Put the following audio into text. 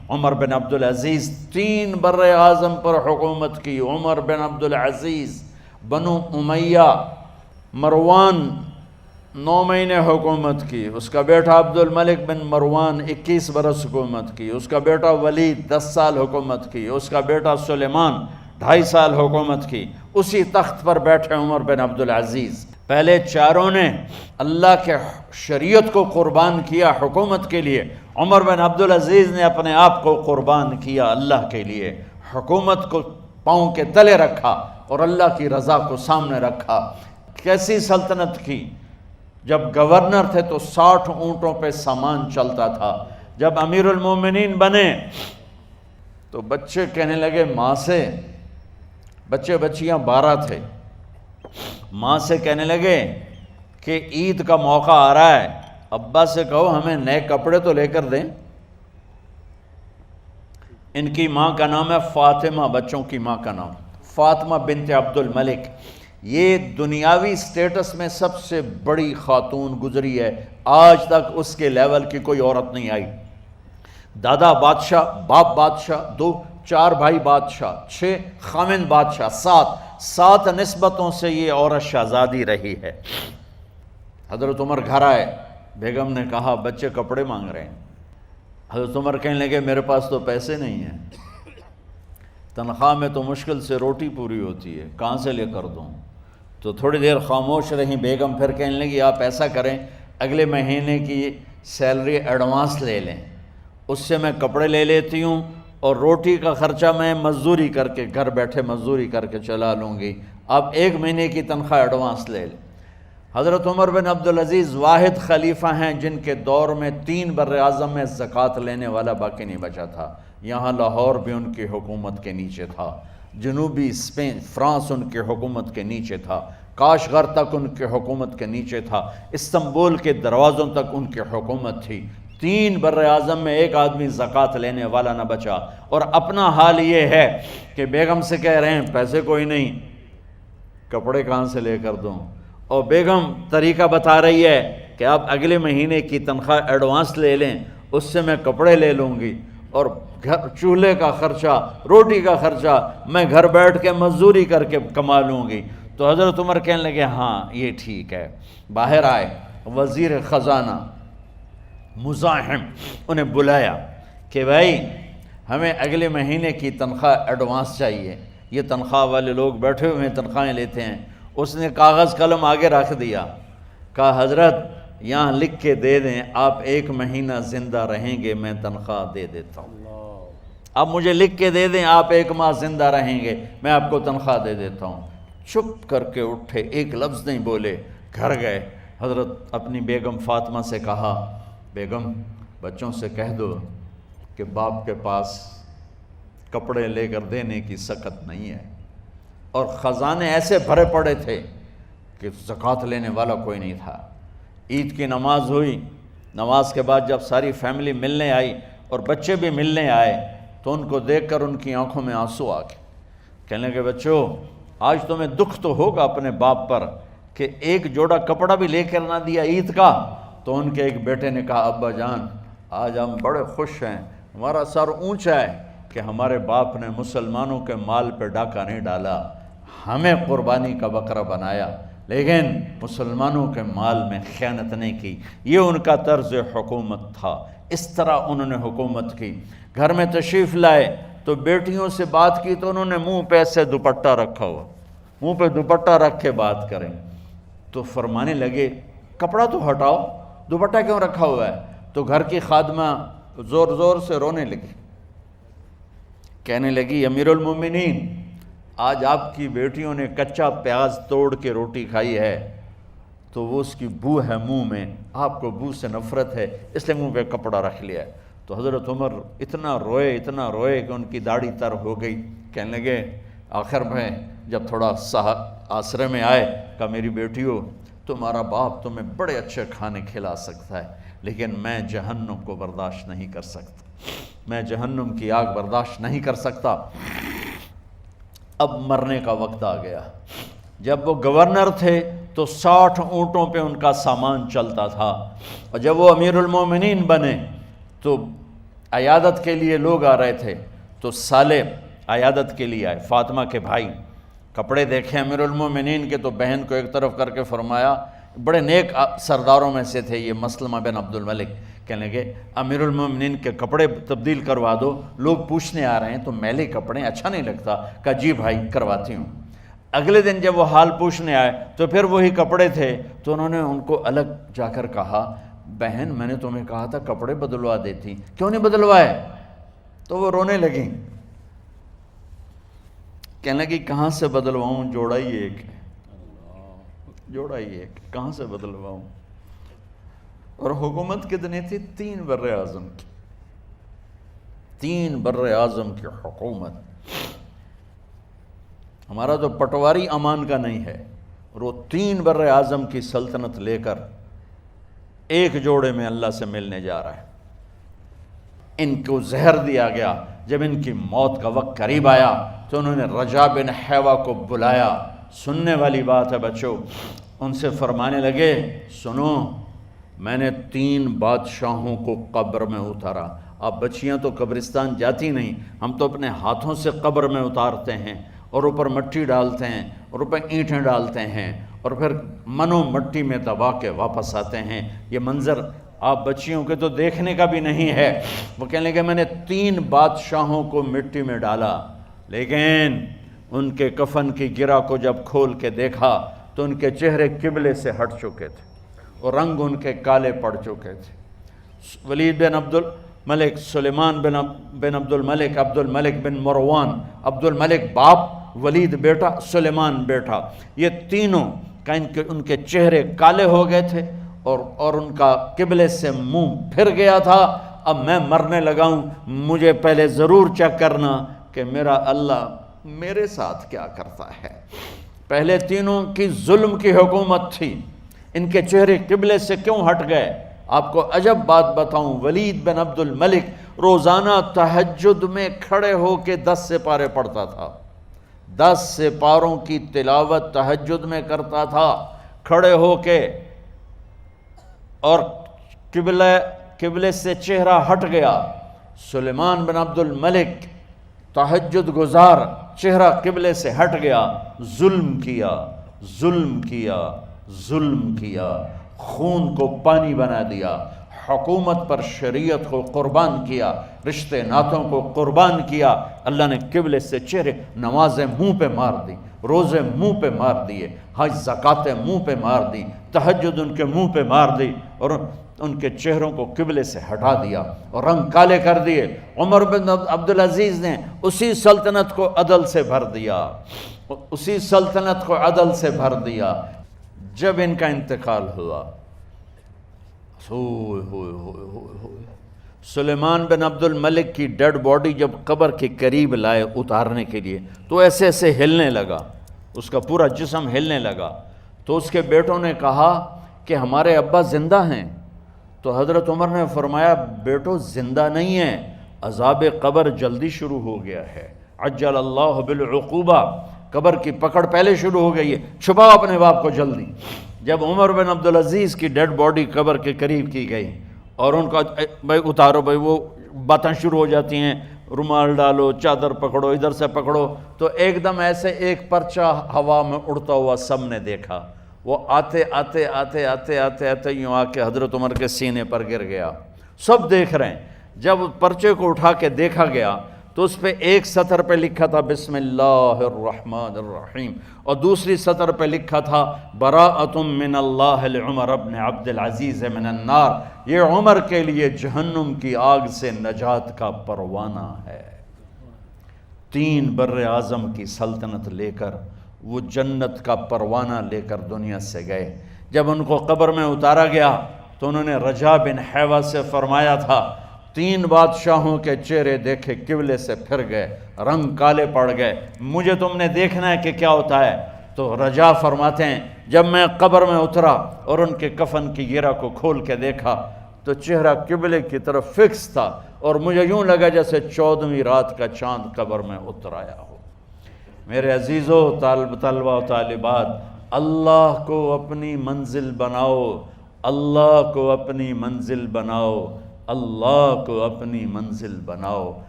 عمر بن عبدالعزیز 3 بر اعظم پر حکومت کی. عمر بن عبدالعزیز، بنو امیہ، مروان 9 مہینے حکومت کی. اس کا بیٹا عبد الملک بن مروان 21 برس حکومت کی. اس کا بیٹا ولید 10 سال حکومت کی. اس کا بیٹا سلیمان 2.5 سال حکومت کی. اسی تخت پر بیٹھے عمر بن عبدالعزیز. پہلے چاروں نے اللہ کے شریعت کو قربان کیا حکومت کے لیے. عمر بن عبدالعزیز نے اپنے آپ کو قربان کیا اللہ کے لیے. حکومت کو پاؤں کے تلے رکھا اور اللہ کی رضا کو سامنے رکھا. کیسی سلطنت کی؟ جب گورنر تھے تو 60 اونٹوں پہ سامان چلتا تھا. جب امیر المومنین بنے تو بچے کہنے لگے ماں سے، بچے بچیاں 12 تھے، ماں سے کہنے لگے کہ عید کا موقع آ رہا ہے، ابا سے کہو ہمیں نئے کپڑے تو لے کر دیں. ان کی ماں کا نام ہے فاطمہ، بچوں کی ماں کا نام فاطمہ بنت عبد الملک. یہ دنیاوی سٹیٹس میں سب سے بڑی خاتون گزری ہے. آج تک اس کے لیول کی کوئی عورت نہیں آئی. دادا بادشاہ، باپ بادشاہ، 4 بھائی بادشاہ، 6 خامند بادشاہ، 7 نسبتوں سے یہ عورت شہزادی رہی ہے. حضرت عمر گھر آئے، بیگم نے کہا بچے کپڑے مانگ رہے ہیں. حضرت عمر کہنے لگے میرے پاس تو پیسے نہیں ہیں، تنخواہ میں تو مشکل سے روٹی پوری ہوتی ہے، کہاں سے لے کر دوں؟ تو تھوڑی دیر خاموش رہیں. بیگم پھر کہنے لگی آپ ایسا کریں، اگلے مہینے کی سیلری ایڈوانس لے لیں، اس سے میں کپڑے لے لیتی ہوں اور روٹی کا خرچہ میں مزدوری کر کے گھر بیٹھے مزدوری کر کے چلا لوں گی، آپ 1 مہینے کی تنخواہ ایڈوانس لے لیں. حضرت عمر بن عبدالعزیز واحد خلیفہ ہیں جن کے دور میں 3 بر اعظم میں زکوٰۃ لینے والا باقی نہیں بچا تھا. یہاں لاہور بھی ان کی حکومت کے نیچے تھا، جنوبی اسپین فرانس ان کے حکومت کے نیچے تھا، کاشغر تک ان کے حکومت کے نیچے تھا، استنبول کے دروازوں تک ان کی حکومت تھی. 3 بر اعظم میں ایک آدمی زکوٰۃ لینے والا نہ بچا. اور اپنا حال یہ ہے کہ بیگم سے کہہ رہے ہیں پیسے کوئی نہیں، کپڑے کہاں سے لے کر دوں؟ اور بیگم طریقہ بتا رہی ہے کہ آپ اگلے مہینے کی تنخواہ ایڈوانس لے لیں، اس سے میں کپڑے لے لوں گی اور چولہے کا خرچہ، روٹی کا خرچہ میں گھر بیٹھ کے مزدوری کر کے کما لوں گی. تو حضرت عمر کہنے لگے ہاں یہ ٹھیک ہے. باہر آئے وزیر خزانہ مزاحم، انہیں بلایا کہ بھائی ہمیں اگلے مہینے کی تنخواہ ایڈوانس چاہیے. یہ تنخواہ والے لوگ بیٹھے ہوئے ہیں، تنخواہیں لیتے ہیں. اس نے کاغذ قلم آگے رکھ دیا، کہا حضرت یہاں لکھ کے دے دیں آپ 1 مہینہ زندہ رہیں گے میں تنخواہ دے دیتا ہوں. آپ مجھے لکھ کے دے دیں آپ 1 ماہ زندہ رہیں گے میں آپ کو تنخواہ دے دیتا ہوں. چپ کر کے اٹھے، ایک لفظ نہیں بولے، گھر گئے. حضرت اپنی بیگم فاطمہ سے کہا بیگم بچوں سے کہہ دو کہ باپ کے پاس کپڑے لے کر دینے کی سکت نہیں ہے. اور خزانے ایسے بھرے پڑے تھے کہ زکوٰۃ لینے والا کوئی نہیں تھا. عید کی نماز ہوئی، نماز کے بعد جب ساری فیملی ملنے آئی اور بچے بھی ملنے آئے تو ان کو دیکھ کر ان کی آنکھوں میں آنسو آ گئے. کہنے لگے بچوں آج تمہیں دکھ تو ہوگا اپنے باپ پر کہ ایک جوڑا کپڑا بھی لے کر نہ دیا عید کا. تو ان کے ایک بیٹے نے کہا ابا جان آج ہم بڑے خوش ہیں، ہمارا سر اونچا ہے کہ ہمارے باپ نے مسلمانوں کے مال پہ ڈاکہ نہیں ڈالا، ہمیں قربانی کا بکرا بنایا لیکن مسلمانوں کے مال میں خیانت نہیں کی. یہ ان کا طرز حکومت تھا، اس طرح انہوں نے حکومت کی. گھر میں تشریف لائے تو بیٹیوں سے بات کی تو انہوں نے منہ پہ ایسے دوپٹہ رکھا ہوا، منہ پہ دوپٹہ رکھ کے بات کریں. تو فرمانے لگے کپڑا تو ہٹاؤ، دوپٹہ کیوں رکھا ہوا ہے؟ تو گھر کی خادمہ زور زور سے رونے لگی، کہنے لگی امیر المومنین آج آپ کی بیٹیوں نے کچا پیاز توڑ کے روٹی کھائی ہے تو وہ اس کی بو ہے منہ میں، آپ کو بو سے نفرت ہے اس لیے منہ پہ کپڑا رکھ لیا ہے. تو حضرت عمر اتنا روئے کہ ان کی داڑھی تر ہو گئی. کہنے لگے آخر میں جب تھوڑا آسرے میں آئے کہا میری بیٹیوں تمہارا باپ تمہیں بڑے اچھے کھانے کھلا سکتا ہے لیکن میں جہنم کو برداشت نہیں کر سکتا، میں جہنم کی آگ برداشت نہیں کر سکتا. اب مرنے کا وقت آ گیا. جب وہ گورنر تھے تو 60 اونٹوں پہ ان کا سامان چلتا تھا، اور جب وہ امیر المومنین بنے تو عیادت کے لیے لوگ آ رہے تھے تو صالح عیادت کے لیے آئے، فاطمہ کے بھائی، کپڑے دیکھے امیر المومنین کے تو بہن کو ایک طرف کر کے فرمایا، بڑے نیک سرداروں میں سے تھے یہ مسلمہ بن عبد الملک، کہنے لگے امیر المومنین کے کپڑے تبدیل کروا دو، لوگ پوچھنے آ رہے ہیں تو میلے کپڑے اچھا نہیں لگتا، کہا جی بھائی کرواتی ہوں۔ اگلے دن جب وہ حال پوچھنے آئے تو پھر وہی کپڑے تھے، تو انہوں نے ان کو الگ جا کر کہا بہن میں نے تمہیں کہا تھا کپڑے بدلوا دیتی، کیوں نہیں بدلوائے؟ تو وہ رونے لگیں، کہنے لگی کہاں سے بدلواؤں، جوڑا ہی ایک ہے، جوڑا ہی ایک، کہاں سے بدلواؤں؟ اور حکومت کتنی تھی؟ 3 بر اعظم کی، 3 بر اعظم کی حکومت۔ ہمارا تو پٹواری امان کا نہیں ہے، اور وہ 3 بر اعظم کی سلطنت لے کر ایک جوڑے میں اللہ سے ملنے جا رہا ہے۔ ان کو زہر دیا گیا، جب ان کی موت کا وقت قریب آیا تو انہوں نے رجا بن حیوہ کو بلایا، سننے والی بات ہے بچوں، ان سے فرمانے لگے سنو میں نے 3 بادشاہوں کو قبر میں اتارا، اب بچیاں تو قبرستان جاتی نہیں، ہم تو اپنے ہاتھوں سے قبر میں اتارتے ہیں اور اوپر مٹی ڈالتے ہیں اور اوپر اینٹیں ڈالتے ہیں اور پھر منو مٹی میں دبا کے واپس آتے ہیں، یہ منظر آپ بچیوں کے تو دیکھنے کا بھی نہیں ہے۔ وہ کہنے لگے میں نے 3 بادشاہوں کو مٹی میں ڈالا، لیکن ان کے کفن کی گرہ کو جب کھول کے دیکھا تو ان کے چہرے قبلے سے ہٹ چکے تھے اور رنگ ان کے کالے پڑ چکے تھے۔ ولید بن عبد الملک، سلیمان بن عبد الملک، عبد الملک بن مروان، عبد الملک باپ، ولید بیٹا، سلیمان بیٹا، یہ تینوں کا ان کے چہرے کالے ہو گئے تھے اور ان کا قبلے سے منہ پھر گیا تھا۔ اب میں مرنے لگا ہوں، مجھے پہلے ضرور چیک کرنا کہ میرا اللہ میرے ساتھ کیا کرتا ہے۔ پہلے تینوں کی ظلم کی حکومت تھی، ان کے چہرے قبلے سے کیوں ہٹ گئے؟ آپ کو عجب بات بتاؤں، ولید بن عبد الملک روزانہ تہجد میں کھڑے ہو کے 10 سپارے پڑھتا تھا، 10 سپاروں کی تلاوت تہجد میں کرتا تھا کھڑے ہو کے، اور قبلے سے چہرہ ہٹ گیا۔ سلیمان بن عبد الملک تہجد گزار، چہرہ قبلے سے ہٹ گیا، ظلم کیا، ظلم کیا، ظلم کیا، خون کو پانی بنا دیا، حکومت پر شریعت کو قربان کیا، رشتے ناتوں کو قربان کیا۔ اللہ نے قبلے سے چہرے، نمازیں منہ پہ مار دی، روزے منہ پہ مار دیے، حج زکاتیں منہ پہ مار دی، تہجد ان کے منہ پہ مار دی، اور ان کے چہروں کو قبلے سے ہٹا دیا اور رنگ کالے کر دیے۔ عمر بن عبدالعزیز نے اسی سلطنت کو عدل سے بھر دیا، اسی سلطنت کو عدل سے بھر دیا۔ جب ان کا انتقال ہوا، سلیمان بن عبد الملک کی ڈیڈ باڈی جب قبر کے قریب لائے اتارنے کے لیے تو ایسے ایسے ہلنے لگا، اس کا پورا جسم ہلنے لگا، تو اس کے بیٹوں نے کہا کہ ہمارے ابا زندہ ہیں، تو حضرت عمر نے فرمایا بیٹو زندہ نہیں ہیں، عذاب قبر جلدی شروع ہو گیا ہے، عجل اللہ بالعقوبہ، قبر کی پکڑ پہلے شروع ہو گئی ہے، چھپاؤ اپنے باپ کو جلدی۔ جب عمر بن عبدالعزیز کی ڈیڈ باڈی قبر کے قریب کی گئی اور ان کا بھائی اتارو، بھائی وہ باتیں شروع ہو جاتی ہیں، رومال ڈالو، چادر پکڑو، ادھر سے پکڑو، تو ایک دم ایسے ایک پرچہ ہوا میں اڑتا ہوا سب نے دیکھا، وہ آتے آتے آتے آتے آتے آتے یوں آ کے حضرت عمر کے سینے پر گر گیا، سب دیکھ رہے ہیں۔ جب پرچے کو اٹھا کے دیکھا گیا تو اس پہ ایک سطر پہ لکھا تھا بسم اللہ الرحمن الرحیم، اور دوسری سطر پہ لکھا تھا براءۃ من اللہ لعمر بن عبد العزیز من النار، یہ عمر کے لیے جہنم کی آگ سے نجات کا پروانہ ہے۔ 3 بر اعظم کی سلطنت لے کر وہ جنت کا پروانہ لے کر دنیا سے گئے۔ جب ان کو قبر میں اتارا گیا تو انہوں نے رجا بن حیوہ سے فرمایا تھا 3 بادشاہوں کے چہرے دیکھے قبلے سے پھر گئے، رنگ کالے پڑ گئے، مجھے تم نے دیکھنا ہے کہ کیا ہوتا ہے؟ تو رجا فرماتے ہیں جب میں قبر میں اترا اور ان کے کفن کی گرہ کو کھول کے دیکھا تو چہرہ قبلے کی طرف فکس تھا، اور مجھے یوں لگا جیسے 14ویں رات کا چاند قبر میں اتر آیا ہو۔ میرے عزیزو، طلبہ و طالبات، اللہ کو اپنی منزل بناؤ، اللہ کو اپنی منزل بناؤ، اللہ کو اپنی منزل بناؤ۔